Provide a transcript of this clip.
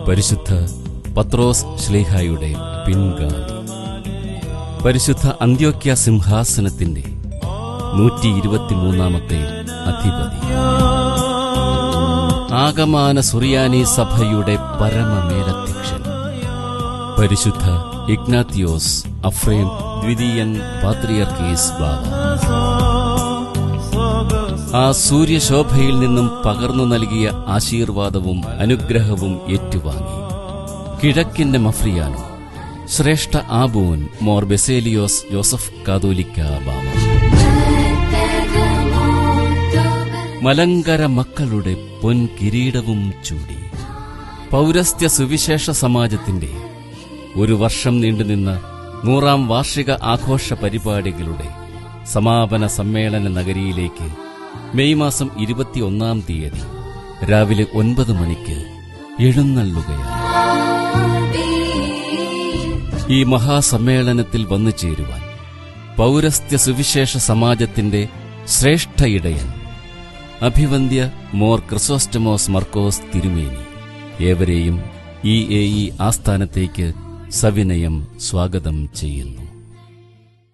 പരിശുദ്ധ പത്രോസ് ശ്ലീഹായുടെ പിൻഗാമി, പരിശുദ്ധ അന്ത്യോക്യ സിംഹാസനത്തിന്റെ 123ാമത്തെ അധിപതി, ആഗമാന സുറിയാനി സഭയുടെ പരമമേലധ്യക്ഷൻ, പരിശുദ്ധ ഇഗ്നാത്തിയോസ് അഫ്രേം ദ്വിതീയൻ പാത്രിയർക്കീസ് ബാവ, ആ സൂര്യശോഭയിൽ നിന്നും പകർന്നു നൽകിയ ആശീർവാദവും അനുഗ്രഹവും ഏറ്റുവാങ്ങി കിഴക്കിന്റെ മഫ്രിയാനോ ശ്രേഷ്ഠ ആബൂൻ മോർ ബെസേലിയോസ് ജോസഫ് കാതോലിക്ക ബാവ, മലങ്കര മക്കളുടെ പൊൻകിരീടവും ചൂടി പൗരസ്ത്യ സുവിശേഷ സമാജത്തിന്റെ ഒരു വർഷം നീണ്ടുനിന്ന 100ാം വാർഷിക ആഘോഷ പരിപാടികളുടെ സമാപന സമ്മേളന നഗരിയിലേക്ക് മെയ് മാസം 21-ാം തീയതി രാവിലെ 9 മണിക്ക് എഴുന്നള്ളുകയാണ്. ഈ മഹാസമ്മേളനത്തിൽ വന്നു ചേരുവാൻ പൗരസ്ത്യ സുവിശേഷ സമാജത്തിന്റെ ശ്രേഷ്ഠ ഇടയൻ അഭിവന്ദ്യ മോർ ക്രിസോസ്റ്റമോസ് മർക്കോസ് തിരുമേനി ഏവരെയും ഈ ആസ്ഥാനത്തേക്ക് സവിനയം സ്വാഗതം ചെയ്യുന്നു.